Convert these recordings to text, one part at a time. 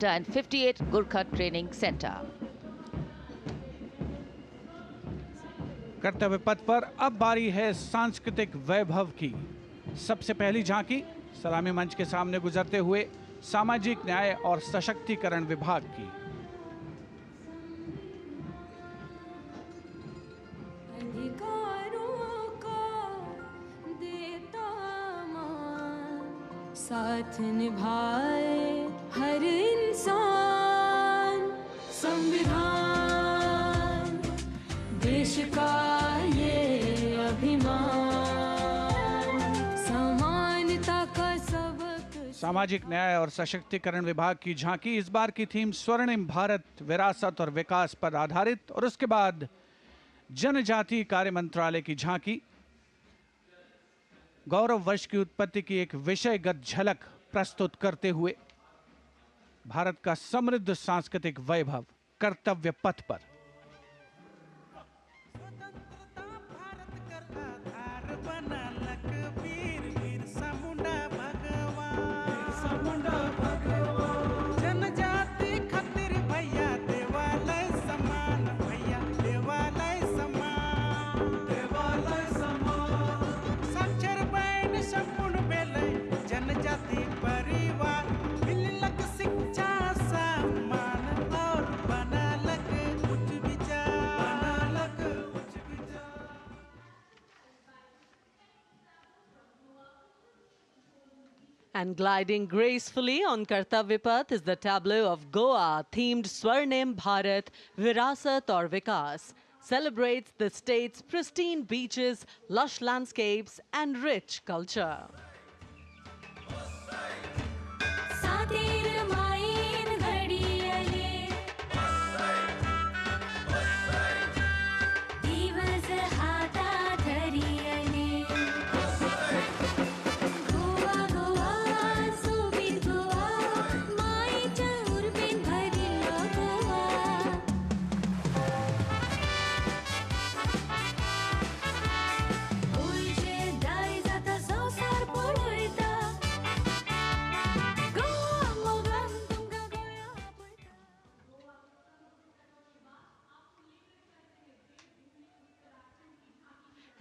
and 58 Gurkha Training Center. कर्तव्य पथ पर अब बारी है सांस्कृतिक वैभव की। सबसे पहली झांकी सलामी मंच के सामने गुजरते हुए सामाजिक न्याय और सशक्तिकरण विभाग की। साथ निभाए हर इंसान, संविधान देश का ये अभिमान, समानता का सबक। सामाजिक न्याय और सशक्तिकरण विभाग की झांकी इस बार की थीम स्वर्णिम भारत, विरासत और विकास पर आधारित, और उसके बाद जनजातीय कार्य मंत्रालय की झांकी गौरव वर्ष की उत्पत्ति की एक विषयगत झलक प्रस्तुत करते हुए भारत का समृद्ध सांस्कृतिक वैभव कर्तव्य पथ पर। And gliding gracefully on Kartavya Path is the tableau of Goa, themed Swarnim Bharat, Virasat aur Vikas. Celebrates the state's pristine beaches, lush landscapes and rich culture.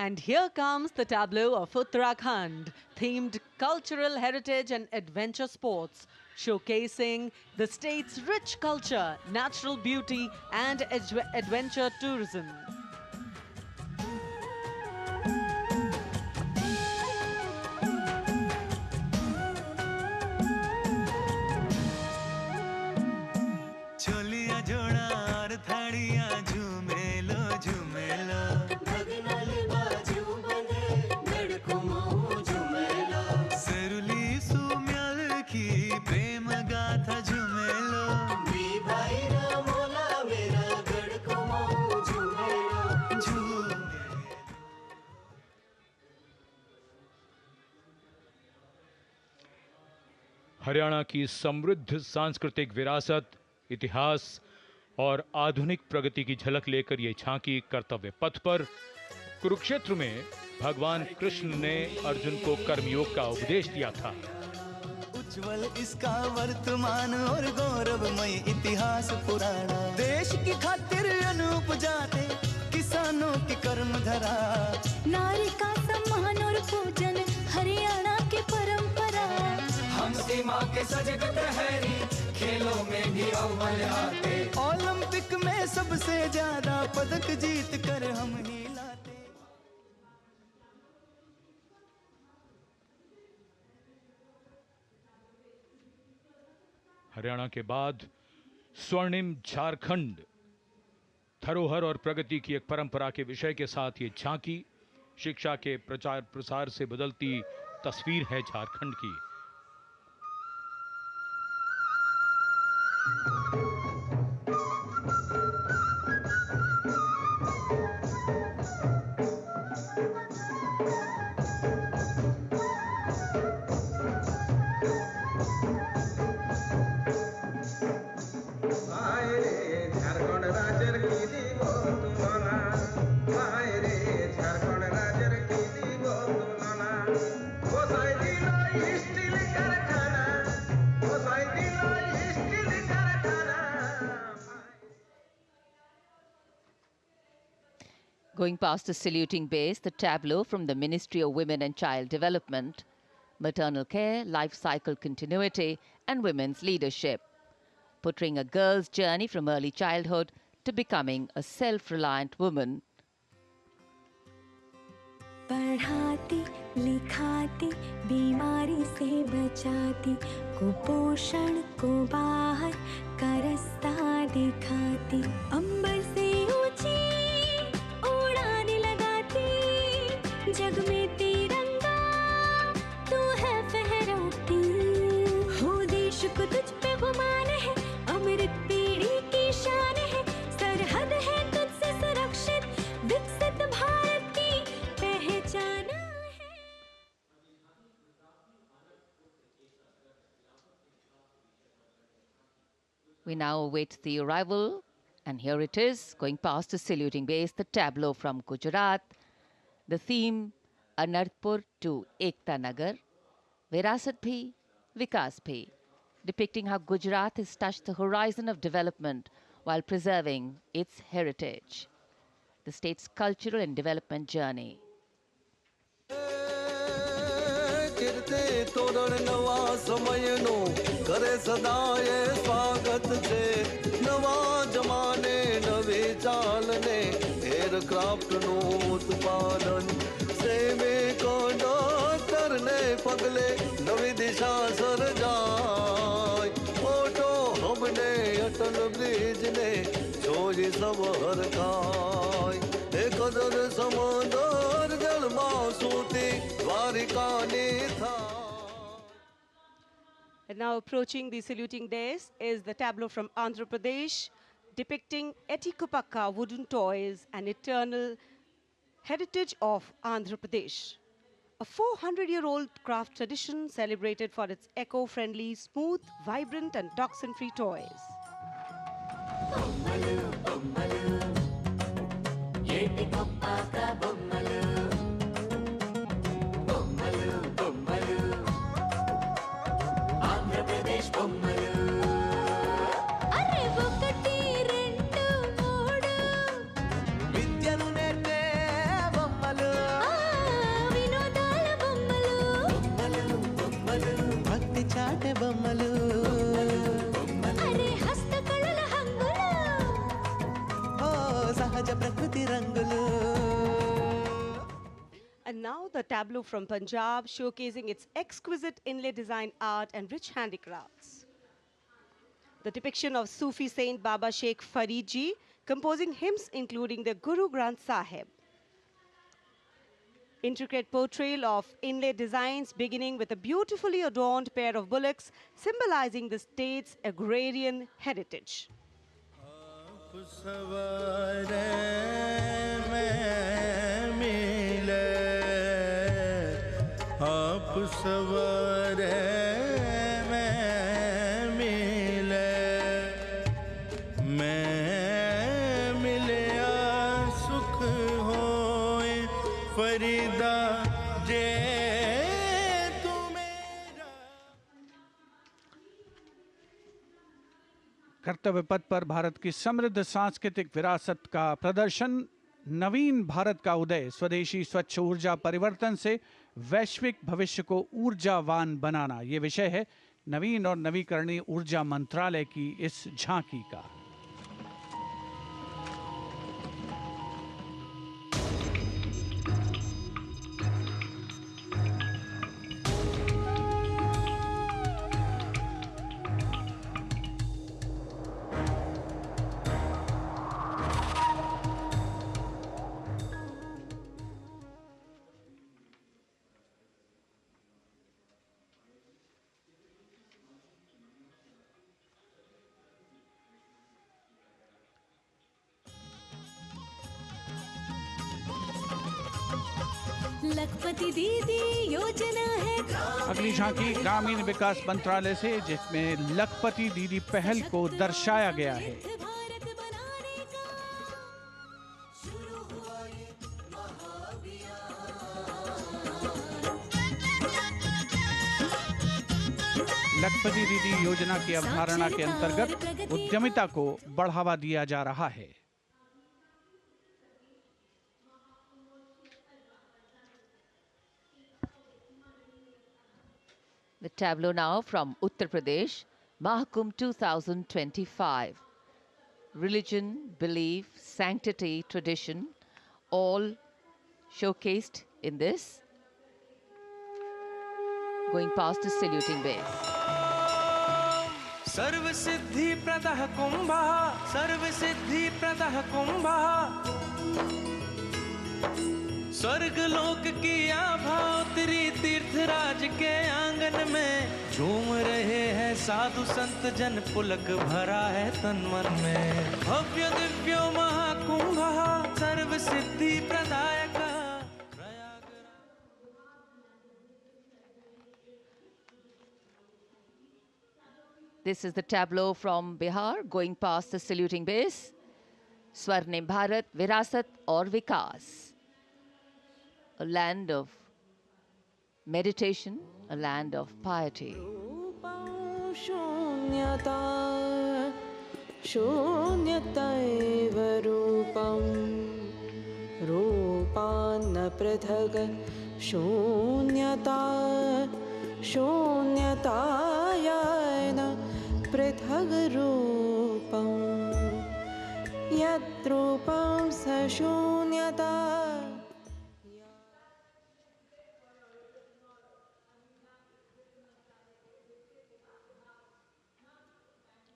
And here comes the tableau of Uttarakhand, themed cultural heritage and adventure sports, showcasing the state's rich culture, natural beauty and adventure tourism. Haryana की समृद्ध सांस्कृतिक विरासत, इतिहास और आधुनिक प्रगति की झलक लेकर ये झांकी कर्तव्य पथ पर। कुरुक्षेत्र में भगवान कृष्ण ने अर्जुन को कर्मयोग का उपदेश दिया था। उज्जवल इसका वर्तमान और गौरवमय इतिहास पुराना, देश की खातिर अनूप जाते किसानों की कर्म धरा, नारी का सम्मान और पूजन हरियाणा की परंपरा। हम सीमा के सजग प्रहरी, खेलों में भी अव्वल आते, ओलंपिक में सबसे ज्यादा पदक जीत कर हम ही लाते। हरियाणा के बाद स्वर्णिम झारखंड, धरोहर और प्रगति की एक परंपरा के विषय के साथ ये झांकी शिक्षा के प्रचार प्रसार से बदलती तस्वीर है झारखंड की। Steel Going past the saluting base, the tableau from the Ministry of Women and Child Development, maternal care, life cycle continuity, and women's leadership, portraying a girl's journey from early childhood to becoming a self-reliant woman. पढ़ाती लिखाती बीमारी से बचाती कुपोषण को बाहर का रास्ता दिखाती अंबर से ऊंची उड़ान लगाती जग में तिरंगा तू है फहराती हो देश को तुझ पे गुमान है अमृत पीढ़ी की शान है सरहद है तुझसे सुरक्षित विकसित भारत की पहचान है। We now await the arrival, and here it is, going past the saluting base, the tableau from Gujarat. The theme, Anarpur to Ekta Nagar, Virasat Bhi, Vikas Bhi, depicting how Gujarat has touched the horizon of development while preserving its heritage. The state's cultural and development journey. કિર્તે તોરણ નવા સમયનો કરે સદાય સ્વાગત છે નવા જમાને નવી ચાલને એરક્રાફ્ટનું ઉત્પાદન સેમે કંડક્ટરને પગલે નવી દિશા સર્જાય ઓટો હબને અટલ બ્રિજને જોઈ સબ હરખાય એ કદર સમંદર જળમાં સૂતી And now approaching the saluting dais is the tableau from Andhra Pradesh, depicting Etikopaka wooden toys, an eternal heritage of Andhra Pradesh. A 400-year-old craft tradition celebrated for its eco-friendly, smooth, vibrant and toxin-free toys. అరే ఒకటి రెండు మూడు విద్యను నేర్పే బొమ్మలు వినోదాల బొమ్మలు భక్తి చాటే బొమ్మలు అరే హస్తకళల హంగులు ఓ సహజ ప్రకృతి రంగులు. And now the tableau from Punjab, showcasing its exquisite inlay design art and rich handicrafts. The depiction of Sufi saint Baba Sheikh Farid Ji, composing hymns including the Guru Granth Sahib. Intricate portrayal of inlay designs beginning with a beautifully adorned pair of bullocks, symbolizing the state's agrarian heritage. आप सवारे मैं मिले सुख होए फरीदा जे तू मेरा. कर्तव्य पथ पर भारत की समृद्ध सांस्कृतिक विरासत का प्रदर्शन, नवीन भारत का उदय, स्वदेशी स्वच्छ ऊर्जा परिवर्तन से वैश्विक भविष्य को ऊर्जावान बनाना, ये विषय है नवीन और नवीकरणीय ऊर्जा मंत्रालय की इस झांकी का। लखपति दीदी योजना है अगली झांकी ग्रामीण विकास मंत्रालय से, जिसमें लखपति दीदी पहल को दर्शाया गया है। भारत बनाने का शुरू हुआ ये लखपति दीदी योजना की अवधारणा के अंतर्गत उद्यमिता को बढ़ावा दिया जा रहा है। The tableau now from Uttar Pradesh, Mahakumbh 2025. Religion, belief, sanctity, tradition, all showcased in this. Going past the saluting base. सर्व सिद्धि प्रदः कुंभः, सर्व सिद्धि प्रदः कुंभः, स्वर्ग लोक की आभा उतरी तीर्थराज के आंगन में, झूम रहे हैं साधु संत जन, पुलक भरा है तन मन में। भव्य दिव्यो महाकुंभः, सर्व सिद्धि प्रदायकः। This is the tableau from Bihar going past the saluting base. Swarnim Bharat, Virasat aur Vikas. A land of meditation, a land of piety. शून्यता शून्यतैव रूपं रूपान्न पृथग् शून्यता शून्यतायैन पृथग् रूपं यद्रूपं स शून्यता।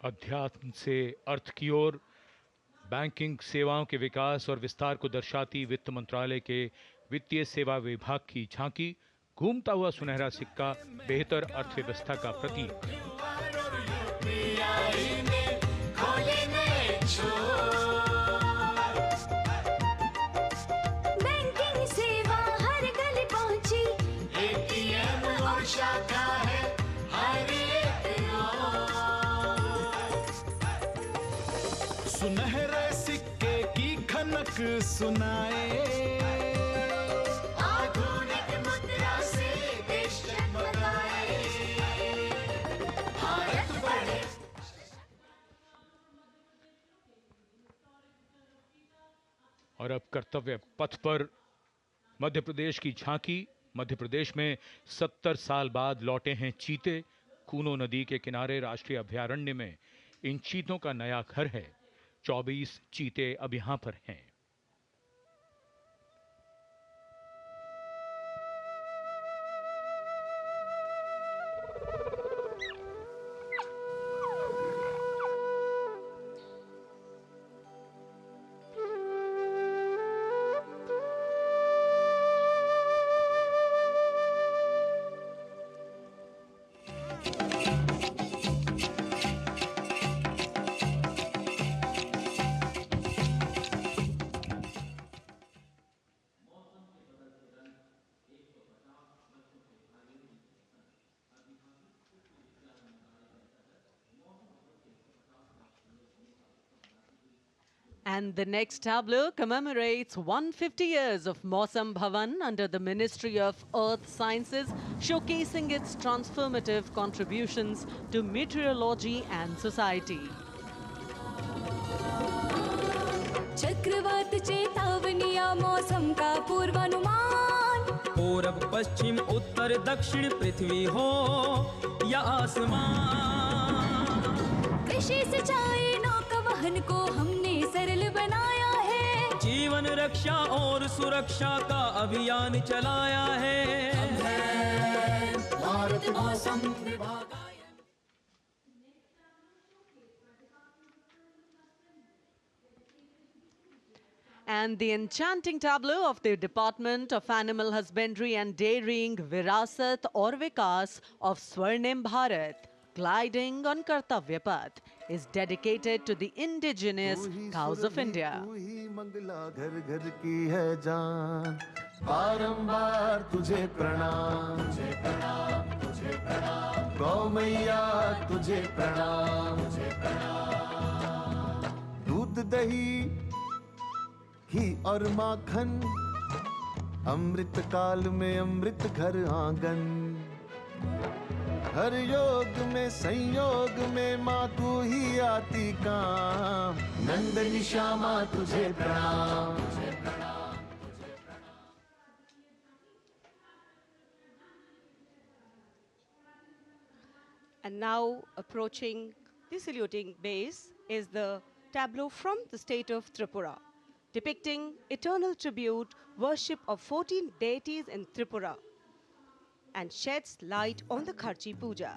अध्यात्म से अर्थ की ओर, बैंकिंग सेवाओं के विकास और विस्तार को दर्शाती वित्त मंत्रालय के वित्तीय सेवा विभाग की झांकी, घूमता हुआ सुनहरा सिक्का, बेहतर अर्थव्यवस्था का प्रतीक। बैंकिंग सेवा हर गली पहुंची, एटीएम और शाखा है हर एक ओर। सुनहरे सिक्के की खनक सुनाए, आधुनिक मुद्रा से देश जगमगाए, भारत बढ़े। और अब कर्तव्य पथ पर मध्य प्रदेश की झांकी। मध्य प्रदेश में 70 साल बाद लौटे हैं चीते। कूनो नदी के किनारे राष्ट्रीय अभयारण्य में इन चीतों का नया घर है। 24 चीते अब यहां पर हैं। And the next tableau commemorates 150 years of Mausam Bhavan under the Ministry of Earth Sciences, showcasing its transformative contributions to meteorology and society. चक्रवात चेतावनिया मौसम का पूर्वानुमान, पूरब पश्चिम उत्तर दक्षिण पृथ्वी हो या आसमान, कृषि सिंचाई नौका वहन को हमने सरल बनाया है, जीवन रक्षा और सुरक्षा का अभियान चलाया है। भारत मौसम विभाग। And the enchanting tableau of the Department of Animal Husbandry and Dairying, Virasat aur Vikas of Swarnim Bharat, gliding on Kartavya Path, is dedicated to the indigenous cows of India. तू ही मंगला घर घर की है जान, बारंबार तुझे प्रणाम, तुझे प्रणाम, तुझे प्रणाम, गौ मैया तुझे प्रणाम, तुझे प्रणाम। दूध दही घी और माखन, अमृत काल में अमृत घर आंगन, हर योग में संयोग में माँ तू ही आती काम, नंदनी श्यामा तुझे प्रणाम, तुझे प्रणाम, तुझे प्रणाम। And now approaching the saluting base is the tableau from the state of Tripura, depicting eternal tribute, worship of 14 deities in Tripura, and sheds light on the Kharchi Puja,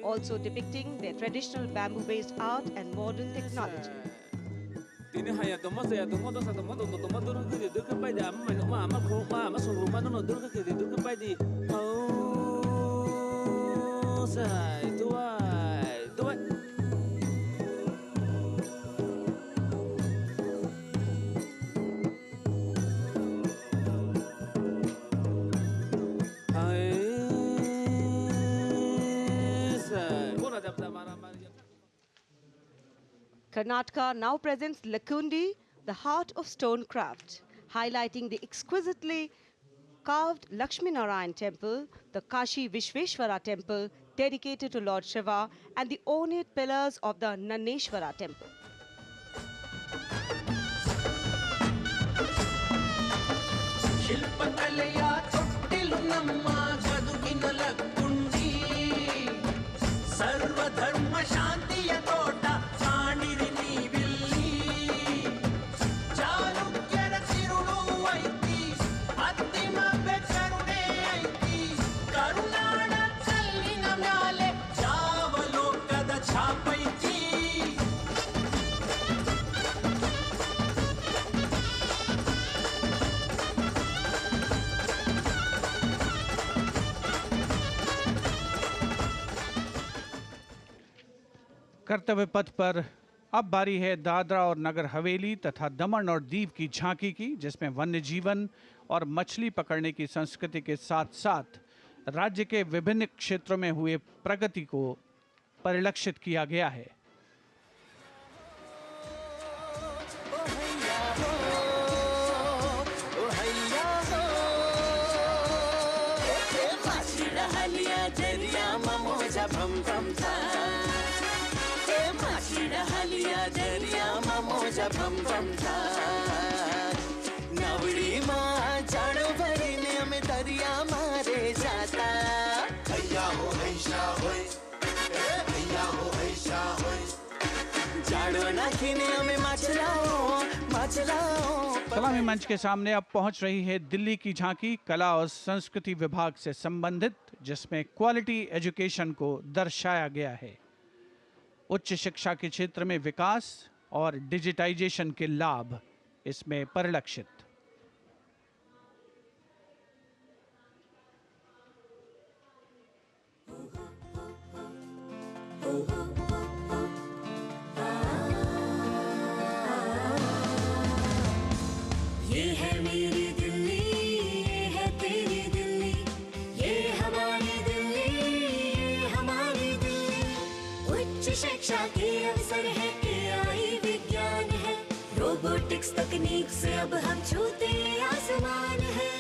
also depicting their traditional bamboo-based art and modern technology. Karnataka now presents Lakundi, the heart of stone craft, highlighting the exquisitely carved Lakshmi Narayan temple, the Kashi Vishveshwara temple dedicated to Lord Shiva, and the ornate pillars of the Naneshwara temple. कर्तव्य पथ पर अब बारी है दादरा और नगर हवेली तथा दमन और दीव की झांकी की, जिसमें वन्य जीवन और मछली पकड़ने की संस्कृति के साथ साथ राज्य के विभिन्न क्षेत्रों में हुए प्रगति को परिलक्षित किया गया है। सलामी मंच के सामने अब पहुंच रही है दिल्ली की झांकी कला और संस्कृति विभाग से संबंधित, जिसमें क्वालिटी एजुकेशन को दर्शाया गया है। उच्च शिक्षा के क्षेत्र में विकास और डिजिटाइजेशन के लाभ इसमें परिलक्षित। ये है मेरी दिल्ली, ये है तेरी दिल्ली, ये हमारी दिल्ली, ये हमारी दिल्ली। उच्च शिक्षा के अवसर है, AI विज्ञान है, रोबोटिक्स तकनीक से अब हम छूते आसमान है।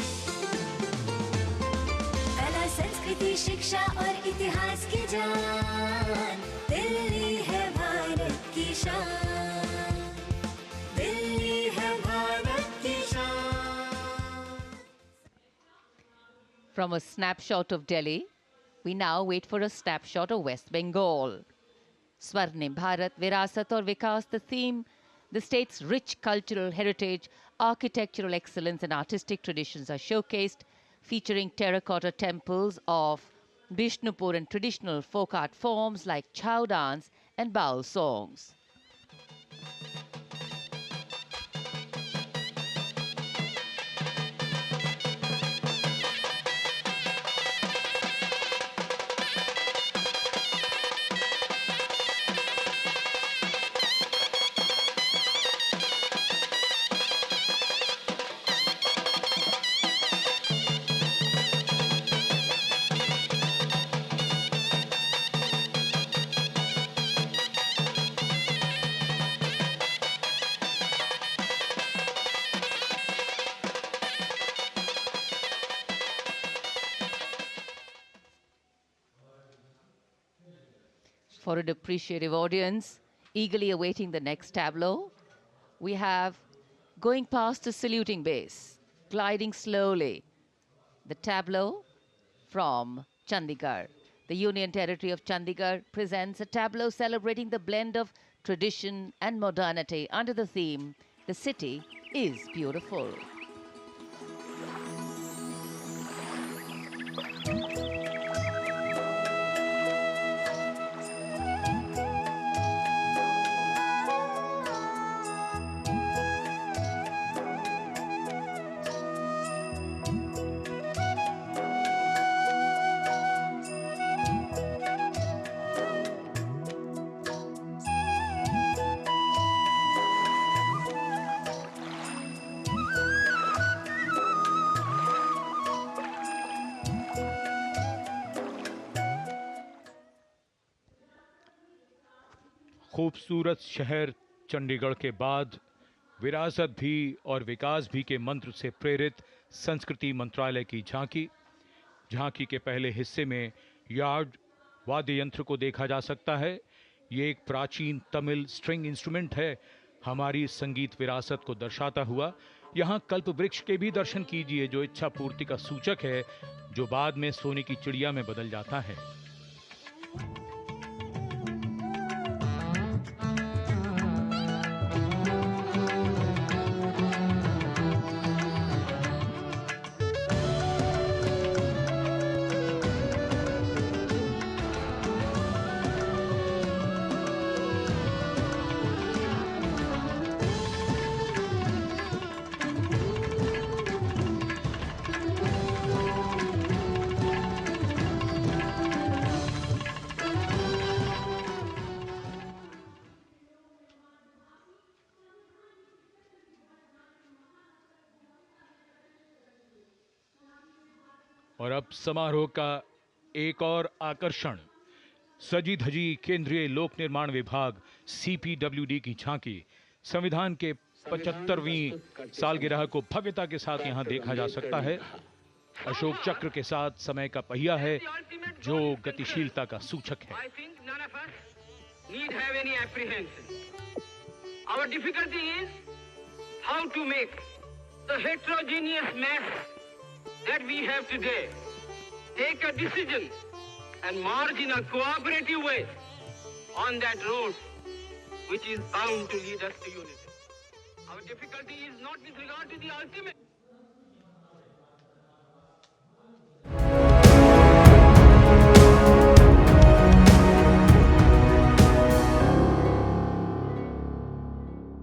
कला संस्कृति शिक्षा और इतिहास की जान, दिल्ली है भारत की शान, दिल्ली है भारत की शान। From a snapshot of Delhi, we now wait for a snapshot of West Bengal. Swarnim Bharat, Virasat aur Vikas, the theme, the state's rich cultural heritage, architectural excellence and artistic traditions are showcased, featuring terracotta temples of Bishnupur and traditional folk art forms like chow dance and baul songs. For an appreciative audience, eagerly awaiting the next tableau, we have going past the saluting base, gliding slowly, the tableau from Chandigarh. The Union Territory of Chandigarh presents a tableau celebrating the blend of tradition and modernity under the theme, "The City is Beautiful." खूबसूरत शहर चंडीगढ़ के बाद विरासत भी और विकास भी के मंत्र से प्रेरित संस्कृति मंत्रालय की झांकी के पहले हिस्से में यार्ड वाद्य यंत्र को देखा जा सकता है। ये एक प्राचीन तमिल स्ट्रिंग इंस्ट्रूमेंट है, हमारी संगीत विरासत को दर्शाता हुआ। यहाँ कल्प वृक्ष के भी दर्शन कीजिए, जो इच्छा पूर्ति का सूचक है, जो बाद में सोने की चिड़िया में बदल जाता है। और अब समारोह का एक और आकर्षण, सजी धजी केंद्रीय लोक निर्माण विभाग CPWD की झांकी। संविधान के 75वीं सालगिरह को भव्यता के साथ यहां देखा जा सकता है। अशोक चक्र के साथ समय का पहिया है, जो गतिशीलता का सूचक है। Our difficulty is how to make the heterogeneous mass that we have today take a decision and march in a cooperative way on that road which is bound to lead us to unity. Our difficulty is not with regard to the ultimate.